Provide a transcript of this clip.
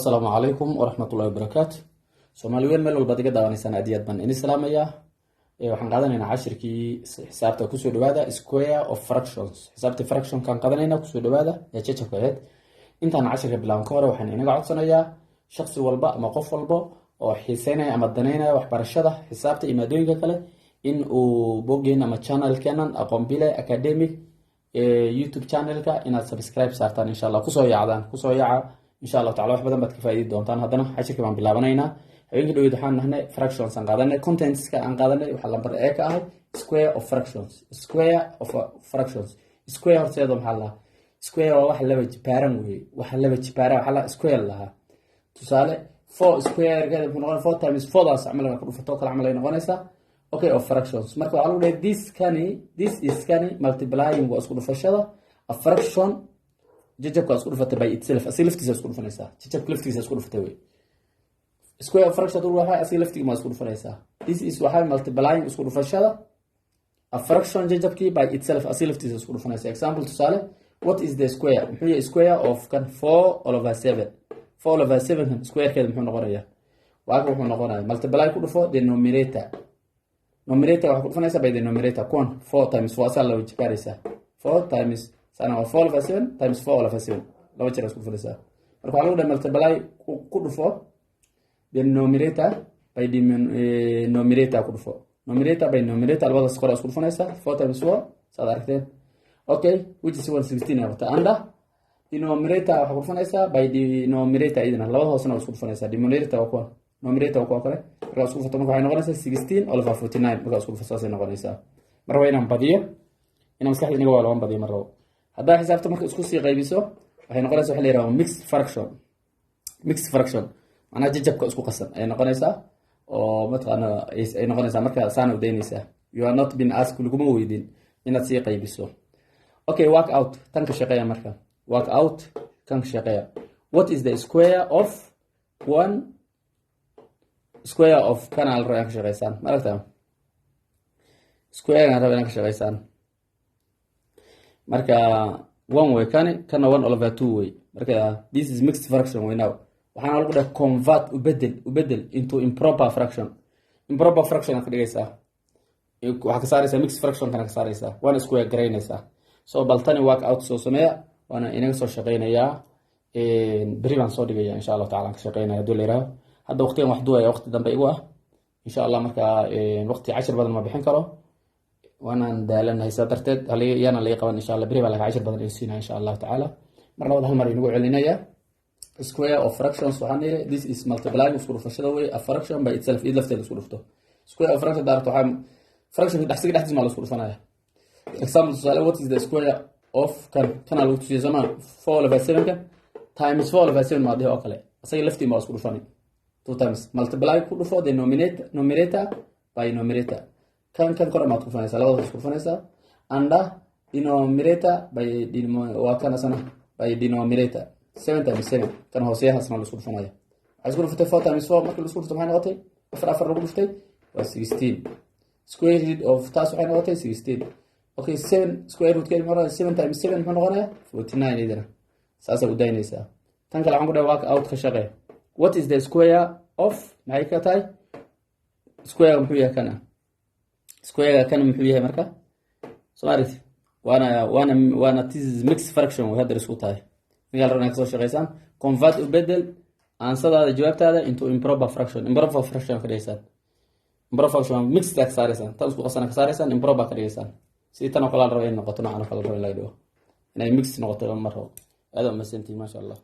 السلام عليكم ورحمة الله وبركاته. Soomaaliyeed meel walba adiga daawanaysan aad baan idin salaamayaa. Waxaan qaadanaynaa cashirkii xisaabta ku soo dhawaada square of fractions. Xisaabta fraction kan qaadanaynaa ku soo dhawaada ee jajabkeed. Intaan cashirka bilaabno ka hor waxaan inaga codsanayaa shakhsi walba ama qof walba oo xiiseynaya ama daneynaya waxbarashada xisaabta iyo maadooyinka kale in uu boggeen ama channel-keenan aqoon bile academic YouTube channel-ka inaad subscribe saartaan insha Allah kusoo yaaca insha Allah taala wax badan baad ka faa'iidi doontaan. Haddana cashirka baan bilaabanaynaa. habeenkii dhaweyd waxaan nahnay fractions aan qaadanay contentska aan qaadanay waxa lambar ee ka ahay square of fractions. Square horteeda maxaa la square waa wax laba jibaaran weey waxa laba jibaaran waxa la square lahaa tusaale 4 square geeda wuxuu noqon 4 times 4 daas amal ku dhufato kala amal ay noqonaysaa okay of fractions marka waxa lagu leeyahay this is multiplying waa isku dhufashada a fraction jajabka isku dhufatay by itself asii laftiisa isku dhufanaysaa jajabka laftiisa isku dhufatay weey square of fraction waxa asii laftiisa ma isku dhufanaysaa this is waxa multiplying isku dhufashada a fraction jajabki by itself asii laftiisa isku dhufanaysaa example tusaale what is the square muxuu yahay square of kan 4 all over 7 4 all over 7 square keeda muxuu noqonayaa waaga wuxuu noqonayaa multiply ku dhufo denominator waxa ku dhufanaysaa by denominator kon 4 times 4 asal loo jibaaraysaa 4 times sana 4 all over 7 times 4 all over 7 laba jeer isku dhufanaysaa marka waxa lagu dhahay multiply ku dhufo denominator by denominator ku dhufo numerator by numerator labada square isku dhufanaysaa 4 times 4 saad aragteen okay which is 116 yarta anda denominator waxa ku dhufanaysaa by denominator idina labada hoosna isku dhufanaysaa denominator waa kuwan numerator waa kale marka isku dhufato marka waxay noqonaysaa 16 all over 49 marka isku dhufasaasay noqonaysaa mar waa inaan badiyo inaan maskaxda inaga waa loo badiyo mar rabo haddaa xisaabta marka isku sii qaybiso waxay noqonaysaa waxa la yiraahdo mixed fraction ana jajabka isku qasan ay noqonaysaa oo matqana ay noqonaysaa marka saan u deynaysaa you are not been asked laguma weydin inaad sii qaybiso okay work out tan ka shaqeeya marka work out kan ka shaqeeya what is the square of canal royan ka shaqeysaan maragta square aan rabaa ka shaqeysaan marka 1 way kana 1 all over 2 way marka this is mixed fraction way now waxaan lagu dhahay convert u bedel into improper fraction ka dhigaysaa waxa ka saaraysaa mixed fraction kana ka saaraysaa one square garaynaysaa so baltani work out soo sameeya waana inaga soo shaqeynayaa bari baan soo dhigaya insha Allah taala ka shaqeynaya doolera hadda waqtigan wax duwaya waqti dambe igu ah insha Allah marka waqti 10 badan ma bixin karo waanaan daalanahay sadarteed yana la qaban insha Allah bari baa laga 10 badan ay siinaa insha Allah taala mar labada hal mar inagu celinaya square of fractions waxaan leeyahay this is multiplying isku dhufashada way a fraction by itself id lafteeda isku dhufto square of fraction daarto waxa fraction dhexdiisa ma la isku dhufanaya example tusaale what is the square of kan lagu tusiyo zaman 4 over 7 times 4 over 7 ma dhihi oo kale asaga laftii ma isku dhufani 2 times multiply ku dhufo numerator by numerator kan kor ma ku dhufanaysa labada isku dhufanaysa and denominator by waa kana sana by denominator 7 times 7 kan hooseeyaha isna la isku dhufanaya waxa isku dhuftay 4 times 4 markii la isku dhufto maxay noqotay afar lagu dhuftay waa 16 square root of taas waxay noqotay 16 okay 7 square root keeda marada 7 times 7 muxuu noqonayaa 49 idina saasa u daynaysaa tan kale waxaan ku dhahay work out ka shaqee what is the square of maxay ka tahay square muxuu yahay kana square kan muxuu yahay marka soomaali waana this is mixed fraction way hadda isku tahay migal rabnaa ka soo shaqeysaan convert u bedel ansadaada jawaabtaada into improper fraction ka dhigaysaan improper fraction mixed ka saaraysan tan isku qasana ka saaraysan improper ka dhigaysaan si tan oo kala rabo in noqoto noocan kala rabo in la dhigo inay mix noqoto mar rabo aad u masantii ma sha Allah